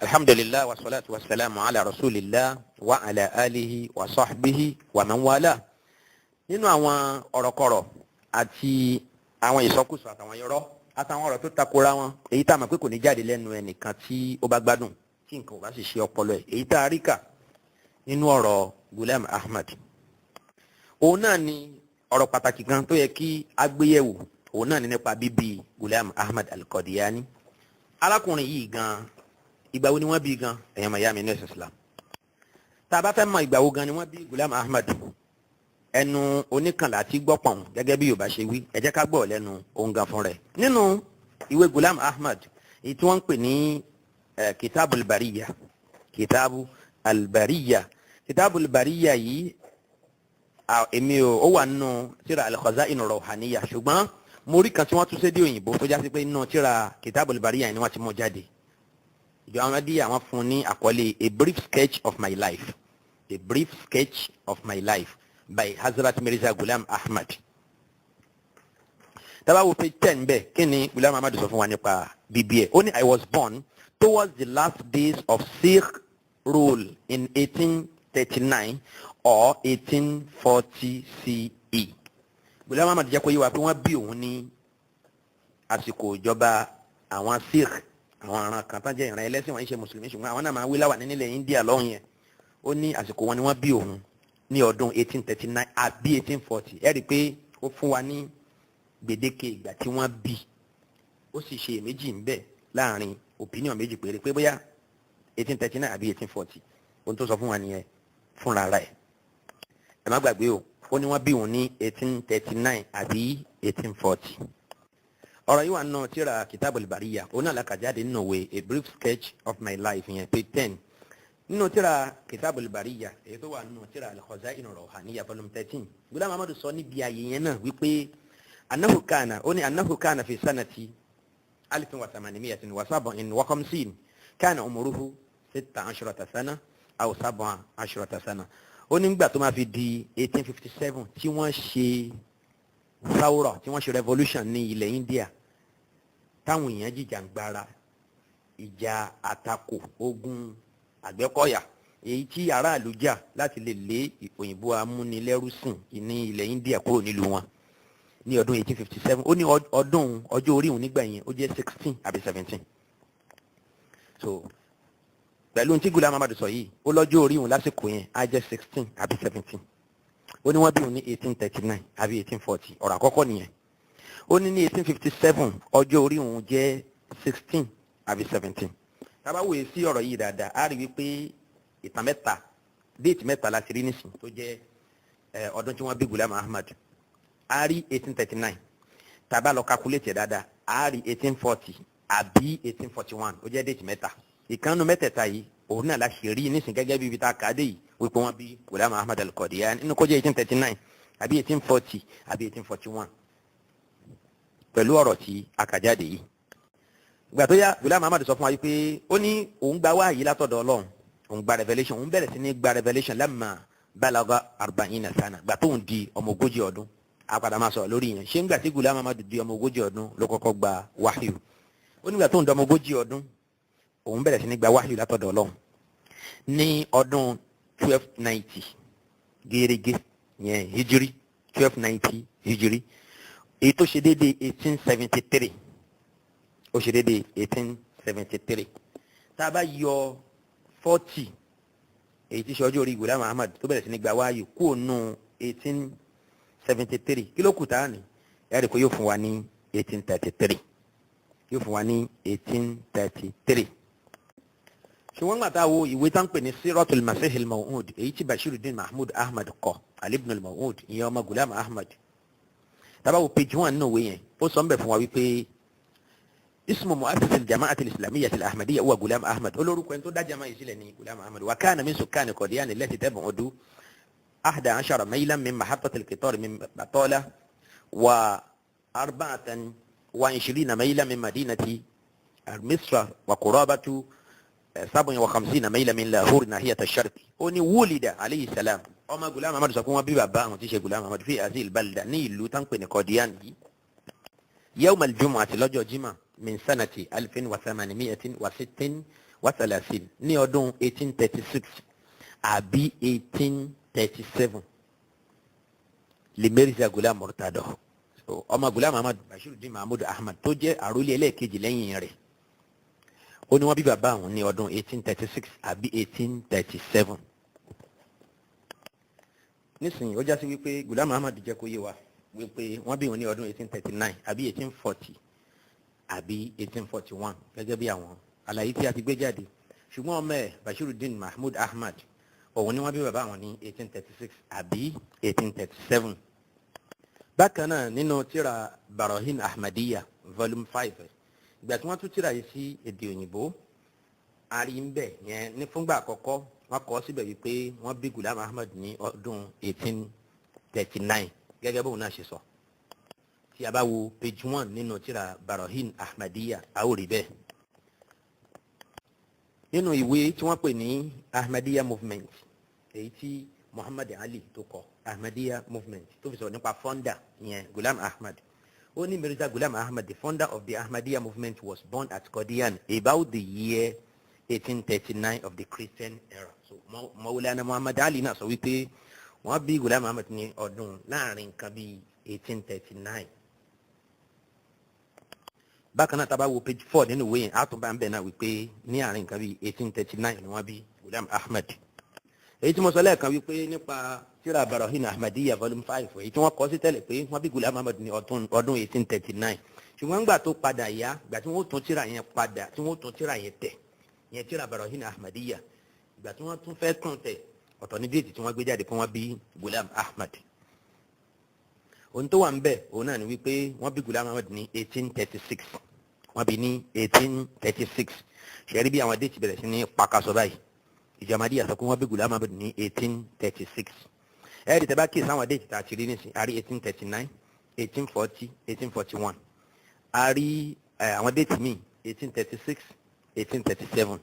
Alhamdulillah wa salatu wa salamu ala rasulillah wa ala alihi wa sahbihi wa man wala. Nínú àwọn ọ̀rọ̀kọ̀rọ̀ àti àwọn ìsọkúsọ àtàwọn irọ́ àtàwọn ọ̀rọ̀ tó takora wọn èyí tá mọ̀ pé kò ní jáde lẹ́nu ẹnìkan tí ó bá gbádùn tí nǹkan ò bá sì ṣe ọpọlọ ẹ̀ èyí tá a rí kà nínú ọ̀rọ̀ Ghulam Ahmad. Òun náà ni ọ̀rọ̀ pàtàkì kan tó yẹ kí a gbé yẹ̀wò òun náà ni nípa bíbí Ghulam Ahmad al-Qadiani. Arákùnrin yìí gan ìgbà wo ni wọ́n bí gan ẹ̀yàn mayami ní ẹ̀sìn Islam. Tá a bá fẹ́ mọ ìgbà wo gan ni wọ́n bí Ghulam Ahmad ẹnu oníkànlá àti gbọ́pọ̀n gẹ́gẹ́ bí Yorùbá ṣe wí ẹ jẹ́ ká gbọ́ lẹ́nu òun gan fún rẹ̀. Nínú ìwé Ghulam Ahmad èyí tí wọ́n ń pè ní kitabu al-Bariyya kitabu al-Bariyya yìí èmi ó wà nínú tírà al-Khaza'in ar-Ruhaniyya ṣùgbọ́n mo rí kan tí wọ́n tún sédé òyìnbó tó já sí pé nínú tírà kitabu al-Bariyya ni wọ́n ti mú jáde. Ìjọ Ahmadiyya àwọn fún ní àkọlé a brief sketch of my life by Hazrat Mirza Ghulam Ahmad. Tabawo page 10 bẹ́ẹ̀ kí ni Ghulam Ahmad sọ fún wa nípa bíbí ẹ̀. Ó ní I was born towards the last days of Sikh rule in 1839 or 1840 CE. Ghulam Ahmad jẹ́ kó yé wa pé wọ́n bí òun ní àsìkò ìjọba àwọn Sikh àwọn aràn kan tán jẹ́ ìran ẹlẹ́sìn wọn ń ṣe mùsùlùmí ṣùgbọ́n àwọn náà máa wí láwà nílẹ̀ India lọ́hùn yẹn. Ó ní àsìkò wọn ni wọ́n bí òun ní ọdún 1839 àbí 1840. Ẹ rí i pé ó fún wa ní gbèdéke ìgbà tí wọ́n bí. Ó sì ṣe èméjì ń bẹ láàrin opinion méjì péré pé bóyá 1839 àbí 1840. Ohun tó sọ fún wa nìyẹn fúnra rẹ̀. Ẹ má gbàgbé o ó ní wọ́n bí òun ní 1839 àbí 1840. Ọ̀rọ̀ yìí wà nínú tírà Kitab al-Bariyya òun náà làkàjáde nínú ìwé a brief sketch of my life yẹn page 10 nínú tírà Kitab al-Bariyya èyí tó wà nínú tírà al-Khaza'in ar-Ruhaniyya volume 13. Ghulam Ahmad sọ níbi ayé yẹn náà wípé annahu kana fi sanati 1857 kana umruhu 16 sana aw 17 sana. Ó ní nígbà tó máa fi di 1857 tí wọ́n ṣe Saura tí wọ́n ṣe revolution ní ilẹ̀ India táwọn èèyàn jìjàngbara ìjà àtakò ogun Àgbẹ̀kọ̀yà èyí tí aráàlú jà láti lè lé òyìnbó amúnilẹ́rúsìn ní ilẹ̀ India kúrò nílùú wọn ní ọdún 1857. Ó ní ọjọ́ orí òun nígbà yẹn ó jẹ́ 16 àbí 17. So pẹ̀lú tí Ghulam Ahmad sọ yìí ó lọ́jọ́ orí òun lásìkò yẹn á jẹ́ 16 àbí 17. Ó ní wọ́n bí òun ní 1839 àbí 1840 ọ̀rọ̀ àkọ́kọ́ nìyẹn. Ó ní 1857 ọjọ́ orí òun jẹ́ 16 àbí 17. Tá bá wòye sí ọ̀rọ̀ yìí dáadáa á rí wípé ìtàn mẹ́ta déètì mẹ́ta láti rí nísìn tó jẹ́ ọdún tí wọ́n bí Ghulam Ahmad. Á rí 1839 tá bá lọ calculate ẹ̀ dáadáa á rí 1840 àbí 1841 ó jẹ́ déètì mẹ́ta. Ìkànnù mẹ́tẹ̀ẹ̀ta yìí òun náà la ṣe rí nísìn gẹ́gẹ́ bí ibi tá a kà á dé yìí wípé wọ́n bí Ghulam Ahmad al-Qadiani nínú kó jẹ́ 1839 àbí 1840 àbí 1841 pẹ̀lú ọ̀rọ̀ tí a kà jáde yìí. Ìgbà tó yá Ghulam Ahmad sọ fún wa wípé ó ní òun gba wáyé látọ̀dọ̀ Ọlọ́run òun gba revelation òun bẹ̀rẹ̀ sí ní gba revelation lamma balagha 40 sana gbà tóun di ọmọ 40 ọdún. A padà máa sọ̀rọ̀ lórí yẹn ṣé ń gbà tí Ghulam Ahmad di ọmọ 40 ọdún ló kọ́kọ́ gba wahyu. Ó nígbà tóun di ọmọ 40 ọdún òun bẹ̀rẹ̀ sí ní gba wahyu látọ̀dọ̀ Ọlọ́run ní ọdún 1290 gẹ́rẹ́gẹ́ yẹn hijiri 1290 hijiri èyí tó ṣe déédéé 1873 ó ṣe déédéé 1873. Tá a bá yọ 40 èyí tí ṣe ọjọ́ orí Ghulam Ahmad tó bẹ̀rẹ̀ sí ní gba wáyé kúrò nù 1873 kí ló kù tá a ní ẹ̀rí kó yóò fún wa ní 1833 ṣùgbọ́n gbà tá a wo ìwé tá ń pè ní Siratul Masih al-Maw'ud èyí tí Bashiruddin Mahmud Ahmad kọ Ali ibn al-Maw'ud ìyẹn ọmọ Ghulam Ahmad. Tá bá wo page 1 nínú ìwé yẹn ó sọ ń bẹ̀ fún wa wípé ismu mu'assis al-jama'at al-islamiyyah al-ahmadiyyah huwa Ghulam Ahmad olórúkọ ẹni tó dá jama yìí sílẹ̀ ní Ghulam Ahmad wa kana min sukkani Qadiani allati tab'udu 11 ميلا من محطة القطار من بطالة و24 ميلا من مدينة مصر وقرابة 57 ميلا من لاهور ناحية الشرق. أني ولد عليه السلام أما غلام أحمد سكون ببابا وتيجي غلام أحمد في هذه البلدة نيلو تنقل قديان يوم الجمعة لجو جمعة من سنة 1836 نيودون 1836 أبي 1837 لميرزا غلام مرتضى. أما غلام أحمد بشير الدين محمود أحمد tó jẹ́ àrólé ẹlẹ́ẹ̀kejì lẹ́yìn rẹ̀ ó ní wọ́n bí bàbá àwọn ní ọdún 1836 àbí 1837. nísìnyí ó já sí wípé Ghulam Ahmad jẹ́ kó yé wa wípé wọ́n bí wọn ní ọdún 1839 àbí 1840 àbí 1841 gẹ́gẹ́ bí àwọn àlàyé tí a ti gbé jáde. ṣùgbọ́n ọmọ ẹ̀ Bashiruddin Mahmud Ahmad òun ni wọ́n bí bàbá àwọn ní 1836 àbí 1837. bákan náà nínú tírà Barahin Ahmadiyyah volume 5 ìgbà tí wọ́n tún tírà yìí sí èdè òyìnbó a rí ń bẹ̀ yẹn ní fúngbà àkọ́kọ́ wọ́n kọ síbẹ̀ wípé wọ́n bí Ghulam Ahmad ní ọdún 1839 gẹ́gẹ́ bóun náà ṣe sọ. tí a bá wo page 1 nínú tírà Barahin Ahmadiyyah a ó rí bẹ́ẹ̀. nínú ìwé tí wọ́n pè ní Ahmadiyya movement èyí tí Muhammad Ali tó kọ Ahmadiyya movement tó fi sọ̀rọ̀ nípa founder yẹn Ghulam Ahmad. ó ní Mirza Ghulam Ahmad, the founder of the Ahmadiyya movement, was born at Qadian about the year 1839 of the Christian era. So Maulana Muhammad Ali náà sọ wípé wọ́n bí Ghulam Ahmad ní ọdún láàrin nǹkan bíi 1839. bákan náà tá bá wo page 4 nínú ìwé yẹn á tún bá ń bẹ̀ náà wípé ní àárín nǹkan bíi 1839 ni wọ́n bí Ghulam Ahmad. èyí tí mo sọ lẹ́ẹ̀kan wípé nípa tírà Barahin Ahmadiyyah volume 5 èyí tí wọ́n kọ sí tẹ́lẹ̀ pé wọ́n bí Ghulam Ahmad ní ọdún 1839. ṣùgbọ́n nígbà tó padà yá ìgbà tí wọ́n tún tírà yẹn padà tí wọ́n tún tírà yẹn tẹ̀ yẹn tírà Barahin Ahmadiyyah ìgbà tí wọ́n tún fẹ́ tún tẹ̀ ọ̀tọ̀ ní déètì tí wọ́n gbé jáde pé wọ́n bí Ghulam Ahmad. ohun tó wà ń bẹ̀ òun náà ni wípé wọ́n bí Ghulam Ahmad ní 1836 wọ́n bí ní 1836. ṣe rí bí àwọn déètì bẹ̀rẹ̀ sí ní pàkàṣọ báyìí. Ahmadiyya sọ pé wọ́n bí Ghulam Ahmad ní 1836. ẹ̀ẹ́dì tẹ́ bá kíyèsí àwọn déètì tá a ti rí nísìn a rí 1839 1840 1841 a rí àwọn déètì míì 1836 1837.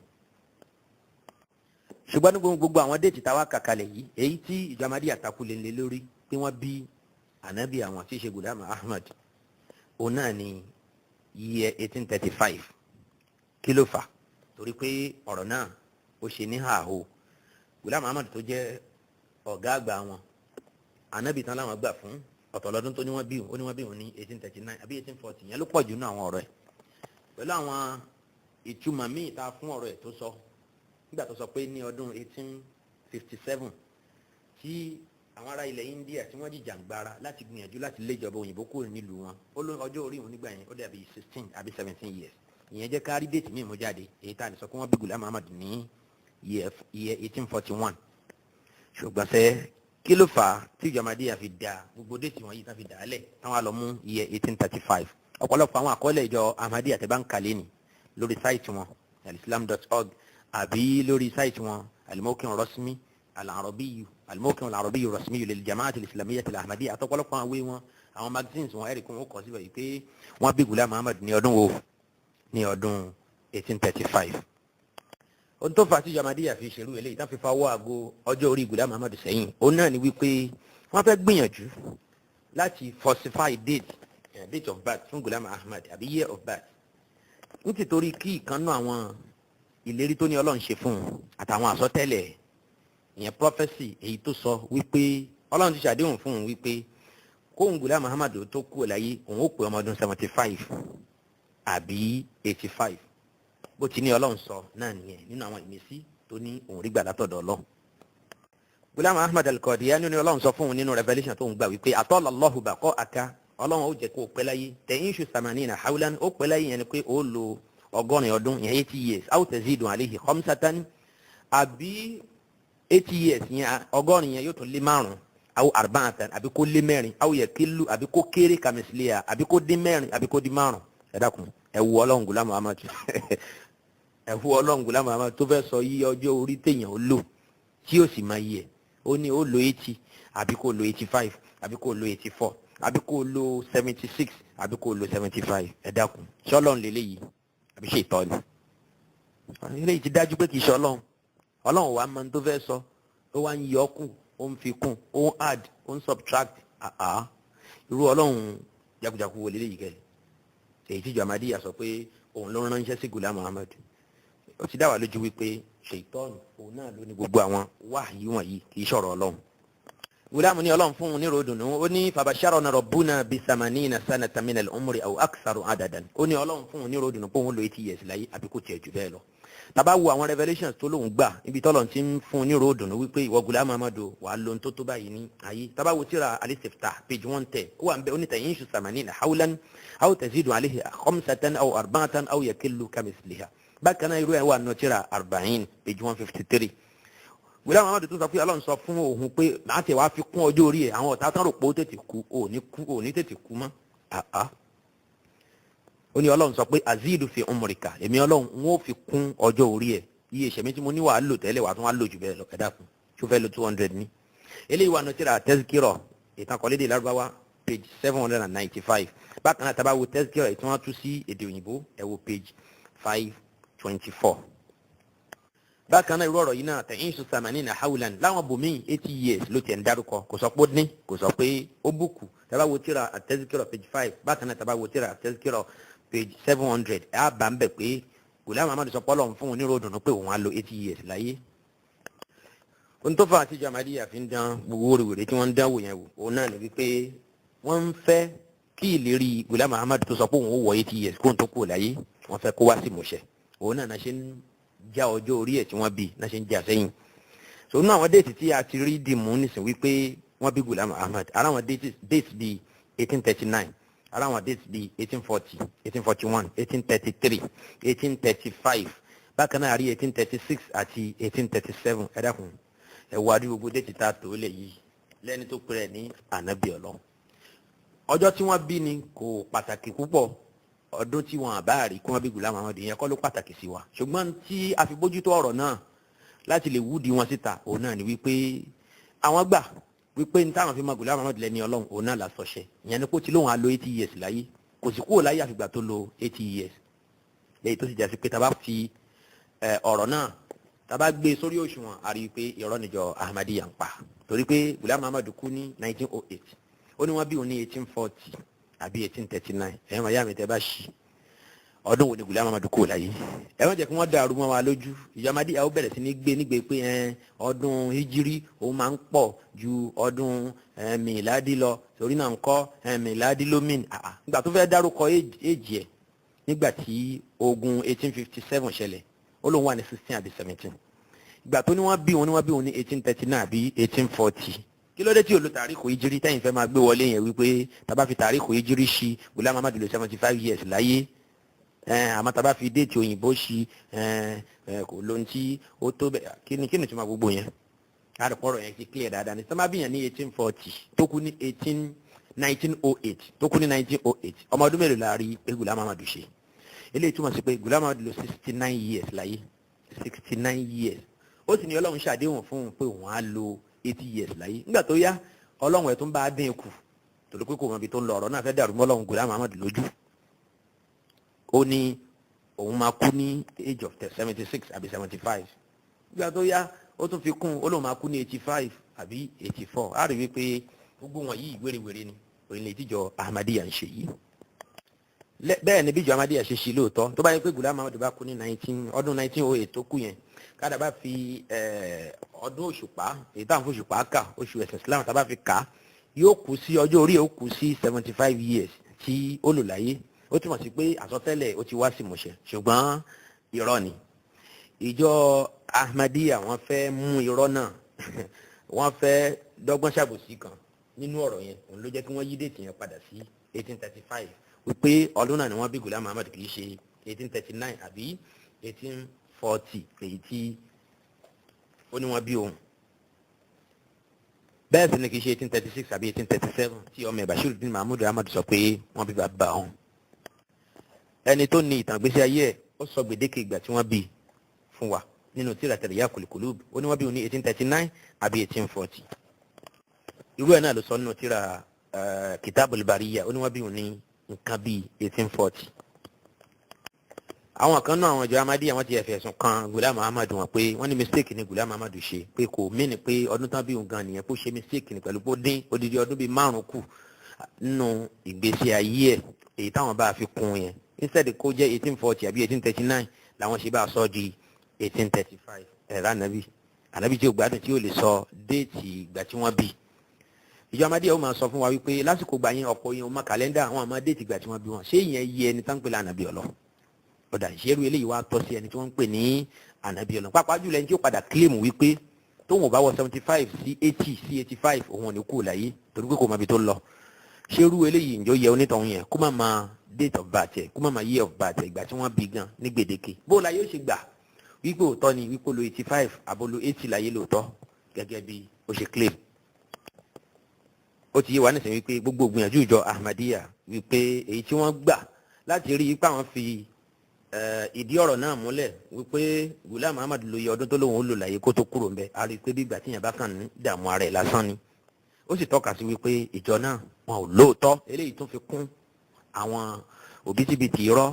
ṣùgbọ́n ní gbogbo àwọn déètì táwa kàkalẹ̀ yìí èyí tí Ahmadiyya takú lé lórí pé wọ́n bí ànábì àwọn tí í ṣe Ghulam Ahmad òun náà ní year 1835. kí ló fà? torí pé ọ̀rọ̀ náà ó ṣe ní àhó. Ghulam Ahmad tó jẹ́ ọ̀gá àgbà wọn ànábì tán láwọn gbà fún ọ̀tọ̀ lọ́dún tó ní wọ́n bí òun ó ní wọ́n bí òun ní 1839 àbí 1840 yẹn ló pọ̀ jù nínú àwọn ọ̀rọ̀ ẹ̀ pẹ̀lú àwọn ìtumọ̀ míì ta fún ọ̀rọ̀ ẹ̀ tó sọ nígbà tó sọ pé ní ọdún 1857 tí àwọn ará ilẹ̀ India tí wọ́n jìjàǹgbara láti gbìyànjú láti lé ìjọba òyìnbó kúrò nílùú wọn ó ló ọjọ́ orí òun nígbà yẹn ó dàbí 16 àbí 17 years. ìyẹn jẹ́ ká rí déètì míì mú jáde èyí tá a lè sọ pé wọ́n bí Ghulam Ahmad ní year 1841. ṣùgbọ́n sẹ́ kí ló fà á tí Ahmadiyya fi dá gbogbo déètì wọ̀nyí tán fi dà á lẹ̀ táwọn á lọ mú year 1835. ọ̀pọ̀lọpọ̀ àwọn àkọọ́lẹ̀ ìjọ Ahmadiyya tẹ́ bá ń kàlẹ́ nì lórí sáìtì wọn alislam.org àbí lórí sáìtì wọn al-mawqi' rasmi al-arabi al-mawqi' al-arabi rasmi lil jama'at al-islamiyyah al-ahmadiyya àtọ̀pọ̀lọpọ̀ àwọn ìwé wọn àwọn magazines wọn ẹ̀rì kún ó kọ síbẹ̀ yìí pé wọ́n bí Ghulam Ahmad ní ọdún wo ní ọdún 1835. ohun tó fà á tí Ahmadiyya fi ṣerú eléyìí tán fi fawọ́ àgọ́ ọjọ́ orí Ghulam Ahmad sẹ́yìn òun náà ni wípé wọ́n fẹ́ gbìyànjú láti falsify date of birth fún Ghulam Ahmad àbí year of birth nítorí kí ìkànnú àwọn ìlérí tó ní Ọlọ́run ṣe fún un àtàwọn àsọtẹ́lẹ̀ ìyẹn prophecy èyí tó sọ wípé Ọlọ́run ti ṣàdéhùn fún un wípé kóhun Ghulam Ahmad tó kú láyé òun ó pé ọmọ ọdún 75 àbí 85 bó ti ní Ọlọ́run sọ náà nìyẹn nínú àwọn ìmísí tó ní òun rí gbà látọ̀dọ̀ Ọlọ́run. Ghulam Ahmad al-Qadiani ní Ọlọ́run sọ fún un nínú revelation tó ń gbà wípé atọ́lallahu baqa'aka Ọlọ́run ó jẹ́ kó pẹ́ láyé ta'ishu 80 hawlan ó pẹ́ láyé yẹn ni pé ó lo 100 ọdún yẹn 80 years aw tazidu alayhi khamsatan àbí 80 years yẹn 100 yẹn yóò tún lé 5 aw arba'atan àbí kó lé 4 aw yakillu àbí kó kéré kamisliya àbí kó dín 4 àbí kó dín 5. ẹ dákun ẹ wo Ọlọ́run Ghulam Ahmad ẹ wo Ọlọ́run Ghulam Ahmad tó fẹ́ sọ yí ọjọ́ orí téèyàn ó lò tí ó sì máa yẹ ó ní ó lo 80 àbí kó lo 85 àbí kó lo 84 àbí kó lo 76 àbí kó lo 75 ẹ dákun ṣọlọ́run lélẹ́yìí àbí ṣe ìtọ́ni eléyìí ti dájú pé kì í ṣọlọ́run ọlọ́run wa máa ń tó fẹ́ sọ ó wá ń yọ kù ó ń fi kún ó ń add ó ń subtract irú ọlọ́run jagunjagun wo lélẹ́yìí kẹ́ èyí tí Ahmadiyya sọ pé òun ló ránṣẹ́ sí Ghulam Ahmad ó ti dá wa lójú wípé ṣèitọ́nù òun náà ló ní gbogbo àwọn wáhìí wọ̀nyí kì í ṣọ̀rọ̀ ọlọ́run Ghulam ní ọlọ́run fún un ní ròdùnú ó ní fabasharana rabbuna bisamanina sanatan minal umri aw aktharu adadan ó ní ọlọ́run fún un ní ròdùnú pé òun lo 80 years láyé àbí kò tiẹ̀ jù bẹ́ẹ̀ lọ tàbá wo àwọn revelations tó lóun gbà níbi tọ́lọ̀ ti ń fún un ní ròdùnú wípé ìwọ Ghulam Ahmad wàá lo tó tó báyìí ní ayé tàbá wo tíra al-Istiftah page 110 ó wà ń bẹ ó ní ta'ishu samanina hawlan aw tazidu alayhi khamsatan aw arba'atan aw yakillu kamithliha bákan náà irú ẹ̀ wà nù tíra 40 page 153 Ghulam Ahmad tó sọ pé ọlọ́run sọ fún òun pé máa tẹ̀ wá fi kún ọjọ́ orí ẹ̀ àwọn ọ̀tá tán rò pé ó tètè kú ò ní tètè kú mọ́ ó ní ọlọ́run sọ pé azidu fi umrika èmi ọlọ́run ń ó fi kún ọjọ́ orí ẹ̀ iye ìṣẹ̀mí tí mo ní wàá lò tẹ́lẹ̀ wàá tún wàá lò jù bẹ́ẹ̀ lọ ẹ dákun tó fẹ́ lo 200 ní eléyìí wà nù tíra tazkira ìtàn kọ́lédè lárúbáwá page 795 bákan náà tabawo tazkira ìtàn wọn tú sí èdè òyìnbó ẹ wo page 524 bákan náà irú ọ̀rọ̀ yìí náà ta'ishu samanina hawlan láwọn bòmíì 80 years ló tiẹ̀ ń dárúkọ kò sọ pé ó dín kò sọ pé ó bùkù tabawo tíra at-tazkira page 5 bákan náà tabawo tíra at-tazkira page 700 ẹ̀ á bá ń bẹ̀ pé Ghulam Ahmad sọ pọ́lọ̀ fún un ní ròdùnú pé òun á lo 80 years láyé ohun tó fà á tí Ahmadiyya fi ń dán gbogbo wèrè tí wọ́n ń dánwò yẹn wò òun náà ní wípé wọ́n ń fẹ́ kí ìlérí Ghulam Ahmad tó sọ pé òun ó wọ 80 years kóun tó kú láyé wọ́n fẹ́ kó wá sí ìmúṣẹ òun náà ṣe ń já ọjọ́ orí ẹ̀ tí wọ́n bí náà ṣe ń já sẹ́yìn so nínú àwọn déètì tí a ti rí dìmú nísìn wípé wọ́n bí Ghulam Ahmad ara àwọn déètì bíi 1839 ara àwọn déètì bíi 1840 1841 1833 1835 bákan náà a rí 1836 àti 1837 ẹ dákun ẹ wá rí gbogbo déètì tá a tó lẹ̀ yìí lẹ́ni tó pèrè ní ànábì Ọlọ́run ọjọ́ tí wọ́n bí ni kò pàtàkì púpọ̀ ọdún tí wọn àbá rí kí wọ́n bí Ghulam Ahmad yẹn kọ́ ló pàtàkì sí wa ṣùgbọ́n tí a fi bójútó ọ̀rọ̀ náà láti lè wúdi wọn síta òun náà ni wípé àwọn gbà wípé ní táwọn fi mọ Ghulam Ahmad lẹ́ni Ọlọ́run òun náà làsọ̀ṣẹ́ ìyẹn ni kó ti lóun á lo 80 years láyé kò sì kúrò láyé àfìgbà tó lo 80 years lẹ́yìn tó sì jẹ́ sí pé tá bá fi ọ̀rọ̀ náà tá bá gbé sórí òṣùwọ̀n a rí i pé irọ́ níjọ Ahmadiyya ń pa torí pé Ghulam Ahmad kú ní 1908 ó ní wọ́n bí òun ní 1840 àbí 1839 ẹ̀yìn wọ̀nyí àmì tẹ́ bá ṣí ọdún wo ni Ghulam Ahmad kú láyé ẹ̀wọ̀n jẹ́ kí wọ́n dàrú mọ́ wa lójú ìjọ Ahmadiyya ó bẹ̀rẹ̀ sí ní gbé nígbè pé ọdún hijiri òun máa ń pọ̀ ju ọdún mìládì lọ torí náà ń kọ́ mìládì lómìn nígbà tó fẹ́ dárúkọ èjì ẹ̀ nígbà tí ogun 1857 ṣẹlẹ̀ ó lóun wà ní 16 àbí 17 ìgbà tó ní wọ́n bí òun ní 1839 àbí 1840 kí ló dé tí olú tàríkù ìjírí tẹ́yìn fẹ́ máa gbé wọlé yẹn wípé tàbá fi tàríkù ìjírí ṣí Ghulam Ahmad lò 75 years láyé àmọ́ tàbá fi déètì òyìnbó ṣí kò lóhun tí ó tó bẹ̀ kí ni tí máa gbogbo yẹn àrùpọ̀rọ̀ yẹn ti clear dáadáa ní sọ́mà bíyàn ní 1840 tó kú ní 1908 tó kú ní 1908 ọmọ ọdún mélòó la rí pé Ghulam Ahmad ṣe eléyìí túmọ̀ sí pé Ghulam Ahmad lò 69 years láyé 69 years ó sì ní Ọlọ́run ṣàdéhùn fún un pé òun á lo 80 years láyé nígbà tó yá Ọlọ́run ẹ̀ tún bá dín kù torí pé kò mọ ibi tó ń lọ ọ̀rọ̀ náà fẹ́ dàrú mọ́ Ọlọ́run Ghulam Ahmad lójú ó ní òun máa kú ní age of 76 àbí 75 nígbà tó yá ó tún fi kún ó lóun máa kú ní 85 àbí 84 á rí wípé gbogbo wọn yìí wérewère ni òyìnbó ìtìjọ Ahmadiyya ń ṣe yìí bẹ́ẹ̀ ni bíjọ Ahmadiyya ṣe ṣe lóòótọ́ tó bá yẹ pé Ghulam Ahmad bá kú ní ọdún 1908 tó kú yẹn káàdà bá fi ọdún òṣùpá èyí táwọn fún òṣùpá kà oṣù ẹ̀sìn Islam tá bá fi kà yóò kú sí ọjọ́ orí ẹ̀ ó kú sí 75 years tí ó lò láyé ó túmọ̀ sí pé àsọtẹ́lẹ̀ ó ti wá sí ìmúṣẹ ṣùgbọ́n irọ́ ni ìjọ Ahmadiyya wọ́n fẹ́ mú irọ́ náà wọ́n fẹ́ dọ́gbọ́n ṣàbòsí kan nínú ọ̀rọ̀ yẹn òun ló jẹ́ kí wọ́n yí déètì yẹn padà sí 1835 wípé ọdún náà ni wọ́n bí Ghulam Ahmad kì í ṣe 1839 àbí 1840 èyí tí ó ní wọ́n bí òun bẹ́ẹ̀ sì ni kì í ṣe 1836 àbí 1837 tí ọmọ Bashiruddin Mahmud Ahmad sọ pé wọ́n bí bàbá òun ẹni tó ní ìtàn ìgbésí ayé ẹ̀ ó sọ gbèdéke ìgbà tí wọ́n bí fún wa nínú tírà Tiryaqul Qulub ó ní wọ́n bí òun ní 1839 àbí 1840 irú ẹ̀ náà ló sọ nínú tírà Kitabul Bariyah ó ní wọ́n bí òun ní nǹkan bíi 1840. àwọn kan náà àwọn ìjọ Ahmadiyya wọ́n ti fẹ̀sùn kan Ghulam Ahmad wọn pé wọ́n ní mistake ni Ghulam Ahmad ṣe pé kò mí ni pé ọdún tán bí òun gan nìyẹn kó ṣe mistake ni pẹ̀lú kó dín odidi ọdún bíi 5 kù nínú ìgbésí ayé ẹ̀ èyí táwọn bá fi kún yẹn instead kó jẹ́ 1840 àbí 1839 làwọn ṣe bá sọ di 1835 ẹ̀rọ ànábì tí ó gbádùn tí ó lè sọ déètì ìgbà tí wọ́n bí. ìjọ Ahmadiyya ó máa sọ fún wa wípé lásìkò gbà yẹn ọ̀pọ̀ yẹn ó máa kàlẹ́ndà àwọn àmọ́ déètì ìgbà tí wọ́n bí wọn ṣé ìyẹn yẹ ẹni tán ń pè lánàbí ọlọ́ ọ̀dà ìṣerú eléyìí wá tọ́ sí ẹni tí wọ́n ń pè ní ànábì ọlọ́ pàápàá jùlọ ẹni tí ó padà claim wípé tóun ò bá wọ 75 sí 80 sí 85 òun ò ní kú láyé torí pé kò mọ ibi tó ń lọ ṣerú eléyìí ǹjọ́ yẹ onítọ̀hún yẹn kó má máa date of birth ẹ̀ kó má máa year of birth ẹ̀ ìgbà tí wọ́n bí gan ní gbèdéke bó la yóò ṣe gbà wípé òótọ́ ni wípé lo 85 àbolo 80 láyé lóòótọ́ gẹ́gẹ́ bí ó ṣe claim. ó ti yé wa nísìnyí wípé gbogbo gbìyànjú ìjọ Ahmadiyya wípé èyí tí wọ́n gbà láti rí ipá wọn fi ìdí ọ̀rọ̀ náà múlẹ̀ wípé Ghulam Ahmad lo iye ọdún tó lóun ó lò láyé kó tó kúrò ń bẹ a rí i pé bí ìgbà tíyẹn bá kàn ní dààmú ara ẹ̀ lásán ni ó sì tọ́ka sí wípé ìjọ náà wọn ò lóòótọ́ eléyìí tún fi kún àwọn òbítíbitì irọ́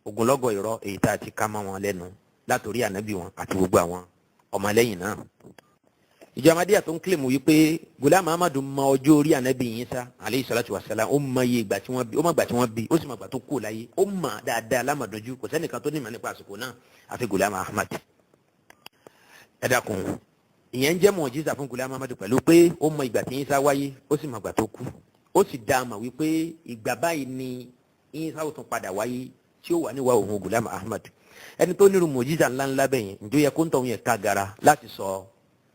ogunlọ́gọ̀ irọ́ èyí tá a ti ká mọ́ wọn lẹ́nu látòrí ànábì wọn àti gbogbo àwọn ọmọlẹ́yìn náà. ìjọ Ahmadiyya tó ń kílèmù wípé Ghulam Ahmad mọ ọjọ́ orí ànábì Isa alayhi salatu wassalam ó mọ iye ìgbà tí wọ́n bí ó mọ ìgbà tí wọ́n bí ó sì mọ ìgbà tó kú láyé ó mọ dáadáa lámàdójú kò sẹ́nìkan tó nímọ̀ nípa àsìkò náà àfi Ghulam Ahmad. ẹ dákun ìyẹn ń jẹ́ mọ̀jísà fún Ghulam Ahmad pẹ̀lú pé ó mọ ìgbà tí Isa wáyé ó sì mọ ìgbà tó kú ó sì dá a mọ̀ wípé ìgbà báyìí ni Isa ó tún padà wáyé tí ó wà níwá òun Ghulam Ahmad. ẹni tó nírú mọ̀jísà ńláńlá bẹ́yẹn ǹjọ́ yẹ kó ń tọ̀hún yẹn ká gara láti sọ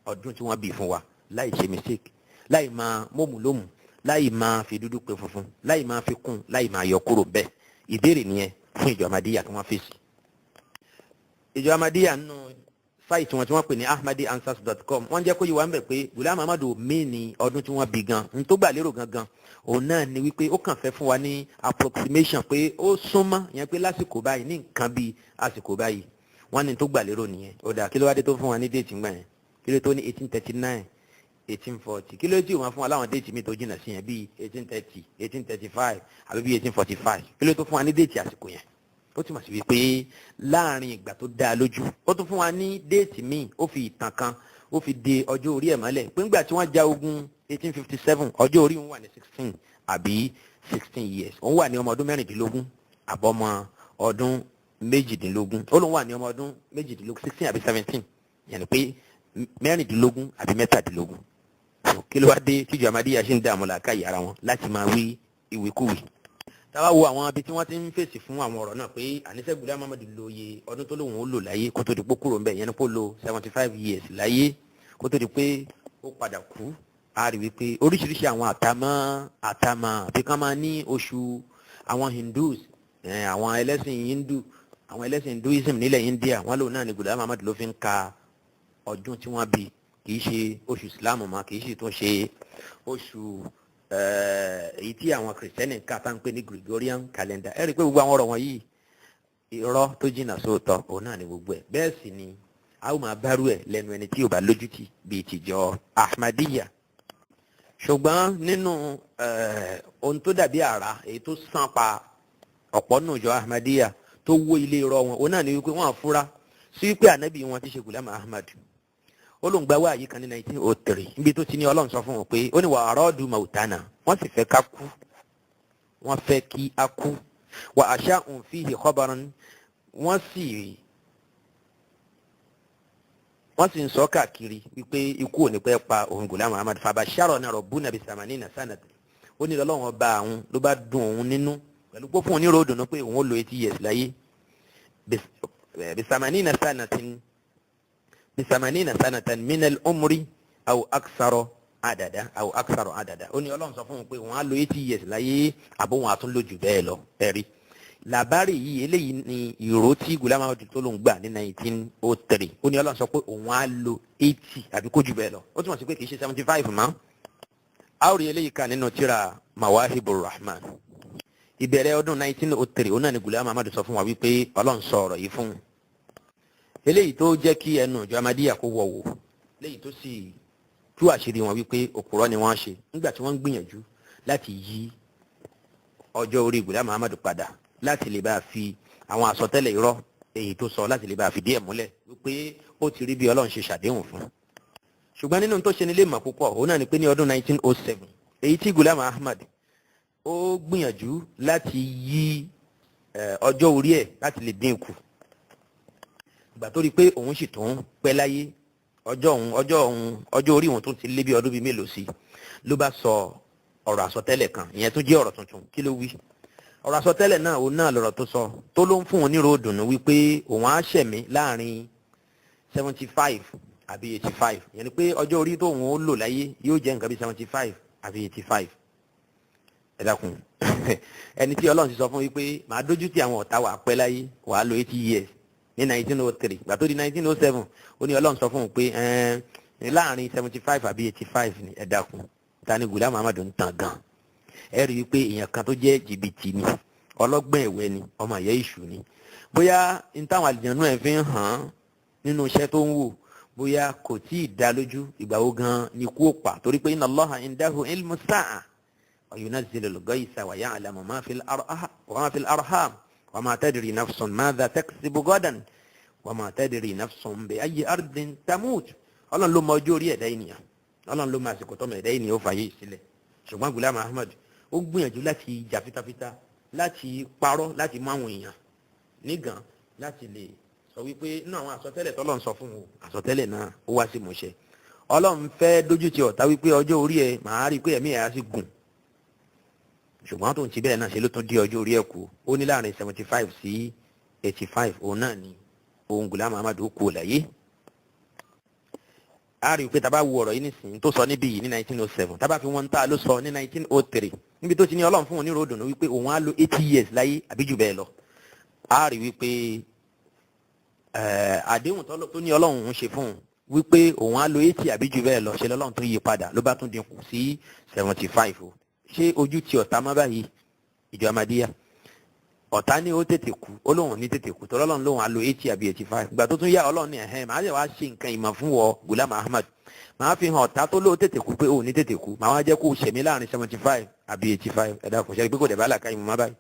ọdún tí wọ́n bí fún wa láì ṣe mistake láì máa mọ́mù lómù láì máa fi dúdú pé funfun láì máa fi kún láì máa yọ kúrò bẹ́ẹ̀ ìbéèrè nìyẹn fún ìjọ Ahmadiyya tí wọ́n fèsì. ìjọ Ahmadiyya nínú sáìtì wọn tí wọ́n pè ní ahmadianswers.com wọ́n jẹ́ kó yí wa ń bẹ̀ pé Ghulam Ahmad mí ní ọdún tí wọ́n bí gan n tó gbà lérò gangan òun náà ni wípé ó kàn fẹ́ fún wa ní approximation pé ó súnmọ́ yẹn pé lásìkò báyìí ní nǹkan bíi àsìkò báyìí wọ́n ní tó gbà lérò nìyẹn ó dà kí ló wá dé tó fún wa ní déètì ńgbà yẹn kí ló tó ní 1839 1840 kí ló tí òun fún wa láwọn déètì mi tó jìnnà sí yẹn bíi 1830 1835 àbí bíi 1845 kí ló tó fún wa ní déètì àsìkò yẹn ó túmọ̀ sí wípé láàrin ìgbà tó dáa lójú ó tún fún wa ní déètì míì ó fi ìtàn kan ó fi de ọjọ́ orí ẹ̀ mọ́lẹ̀ pé ńgbà tí wọ́n ja ogun 1857 ọjọ́ orí òun wà ní 16 àbí 16 years òun wà ní ọmọ ọdún 16 àbọ̀mọ ọdún 18 ó lóun wà ní ọmọ ọdún 18 16 àbí 17 yẹn pé 16 àbí 17 kí ló wá dé tíjọ Ahmadiyya ṣe ń dààmú làákàyè ara wọn láti máa wí ìwékúwì. táwa wo àwọn ibi tí wọ́n ti ń fèsì fún àwọn ọ̀rọ̀ náà pé àníṣe Ghulam Ahmad lo iye ọdún tó lóun ó lò láyé kó tó di pé kúrò ń bẹ̀ yẹn ni kó lo 75 years láyé kó tó di pé ó padà kú a rí wípé oríṣiríṣi àwọn àtàmà àbí ká máa ní oṣù àwọn Hindus àwọn ẹlẹ́sìn Hindu àwọn ẹlẹ́sìn Hinduism nílẹ̀ India wọ́n lòun náà ni Ghulam Ahmad ló fi ń ka ọdún tí wọ́n bí kì í ṣe oṣù Islam mọ́ kì í ṣe tó ṣe oṣù èyí tí àwọn kìrìsìtẹ́nì ká tá ń pè ní Gregorian calendar ẹ rí i pé gbogbo àwọn ọ̀rọ̀ wọ̀nyí irọ́ tó jìnnà sóòótọ́ òun náà ni gbogbo ẹ̀ bẹ́ẹ̀ sì ni a ó máa bárú ẹ̀ lẹ́nu ẹni tí ò bá lójútì bíi tìjọ Ahmadiyya. ṣùgbọ́n nínú ohun tó dàbí àrá èyí tó sàn pa ọ̀pọ̀ nù jọ Ahmadiyya tó wó ilé irọ́ wọn òun náà ni wípé wọ́n àfúrá sí wípé ànábì wọn ti ṣe Ghulam Ahmad ó lóun gba wáyé kan ní 1903 níbi tó ti ní Ọlọ́run sọ fún wọn pé ó ní wà aradu mautana wọ́n sì fẹ́ ká kú wọ́n fẹ́ kí a kú wà asha'un fihi khabaran wọ́n sì ń sọ káàkiri wípé ikú ò ní pẹ́ pa òun Ghulam Ahmad fabasharana rabbuna bisamanina sanata ó ní Ọlọ́run ọba àwọn ló bá dùn òun nínú pẹ̀lú pé fún onírò dùnú pé òun ó lo 80 years láyé bisamanina sanatan min al-umri aw aksaro adada ó ní Ọlọ́run sọ fún un pé òun á lo 80 years láyé àbó wọn á tún lò jù bẹ́ẹ̀ lọ ẹ̀rí làbárì yìí eléyìí ni ìró tí Ghulam Ahmad tó ló ń gbà ní 1903 ó ní Ọlọ́run sọ pé òun á lo 80 àbí kó jù bẹ́ẹ̀ lọ ó túmọ̀ sí pé kì í ṣe 75 mọ́ a ó rí eléyìí kan nínú tírà Mawahibur Rahman ìbẹ̀rẹ̀ ọdún 1903 ó náà ni Ghulam Ahmad sọ fún wa wípé Ọlọ́run sọ ọ̀rọ̀ yìí fún un eléyìí tó jẹ́ kí ẹnu ìjọ Ahmadiyya kó wọ̀wọ̀ léyìí tó sì tú àṣírí wọn wípé òpùrọ́ ni wọ́n ṣe nígbà tí wọ́n ń gbìyànjú láti yí ọjọ́ orí Ghulam Ahmad padà láti lè bá fi àwọn àsọtẹ́lẹ̀ irọ́ èyí tó sọ láti lè bá fìdí ẹ̀ múlẹ̀ wípé ó ti rí bí Ọlọ́run ṣe ṣàdéhùn fún. ṣùgbọ́n nínú tó ṣe nílé mọ̀ púpọ̀ òun náà ni pé ní ọdún 1907 èyí tí Ghulam Ahmad ó gbìyànjú láti yí ọjọ́ orí ẹ̀ láti lè dín kù. ìgbà tó rí pé òun sì tún pẹ́ láyé ọjọ́ orí òun tó ti lé bí ọdún bíi mélòó sí ló bá sọ ọ̀rọ̀ àsọtẹ́lẹ̀ kan ìyẹn tó jẹ́ ọ̀rọ̀ tuntun. kí ló wí? ọ̀rọ̀ àsọtẹ́lẹ̀ náà òun náà lọ̀rọ̀ tó sọ tó ló ń fún òun nírò dùnú wípé òun á ṣẹ̀mí láàrin 75 àbí 85 ìyẹn ni pé ọjọ́ orí tóun ó lò láyé yóò jẹ́ nǹkan bí 75 àbí 85. ẹ dákun ẹni tí Ọlọ́run ti sọ fún wípé màá dójú tì àwọn ọ̀tá wà pẹ́ láyé wàá lo 80 years ní 1903 gbà tó di 1907 ó ní Ọlọ́run sọ fún un pé láàrin 75 àbí 85 ni ẹ dákun ta ni Ghulam Ahmad ń tàn gan. ẹ rí i pé èèyàn kan tó jẹ́ jìbìtì ni ọlọ́gbọ́n ẹ̀wẹ́ ni ọmọ ìyá ìṣù ni bóyá n táwọn àlìjànnú ẹ̀ fi ń hàn án nínú iṣẹ́ tó ń wò bóyá kò tí ì dá lójú ìgbà wo gan ni kú ó pa torí pé inna Allaha indahu ilmu sa'a wa yunazzilu al-ghaytha wa ya'lamu ma fil arham wa ma tadri nafsun madha taksibu gadan wa ma tadri nafsun bi ayyi ardin tamut. Ọlọ́run ló mọ ọjọ́ orí ẹ̀dá ènìyàn, Ọlọ́run ló mọ àsìkò tọ́mọ ẹ̀dá ènìyàn ó fàyè sílẹ̀. ṣùgbọ́n Ghulam Ahmad ó gbìyànjú láti jà fitafita láti parọ́ láti mú àwọn èèyàn nígàn láti lè sọ wípé inú àwọn àsọtẹ́lẹ̀ tọ́lọ́run sọ fún wọn àsọtẹ́lẹ̀ náà ó wá sí ìmúṣẹ. Ọlọ́run fẹ́ dójú ti ọ̀tá wípé ọjọ́ orí ẹ̀ màá rí i pé ẹ̀mí ẹ̀ á sì gùn, ṣùgbọ́n tó ń ti bẹ́ẹ̀ náà ṣe ló tún dé ọjọ́ orí ẹ̀ kù. Ó ní láàrin 75 sí 85 òun náà ni òun Ghulam Ahmad ó kú láyé. A rí i pé tábà wo ọ̀rọ̀ yìí nísìnyí tó sọ níbí yìí ní 1907 tábà fi wọn tá ló sọ ní 1903 níbi tó ti ní Ọlọ́run fún wọn ní ròdùnú wípé òun á lo 80 years láyé àbí jù bẹ́ẹ̀ lọ. A rí i wípé àdéhùn tó ní Ọlọ́run ń ṣe fún un wípé òun á lo 80 àbí jù bẹ́ẹ̀ lọ ṣe lọ́lọ́run tó yí padà ló bá tún dínkù sí 75 o. Ṣé ojú ti ọ̀tá má báyìí ìjọ Ahmadiyya? ọ̀tá ní ó tètè kú ó lóun ní tètè kú tọ́lọ́ lóun á lo 80 àbí 85. ìgbà tó tún yá Ọlọ́run ní màá yẹ wá ṣe nǹkan ìmọ̀ fún wọ Ghulam Ahmad, màá fi hàn ọ̀tá tó lóun tètè kú pé òun ní tètè kú, màá wá jẹ́ kó ṣẹ̀mí láàrin 75 àbí 85. ẹ̀dá kò ṣe pé kò dẹ̀ bá làkà ìmọ̀ má báyìí.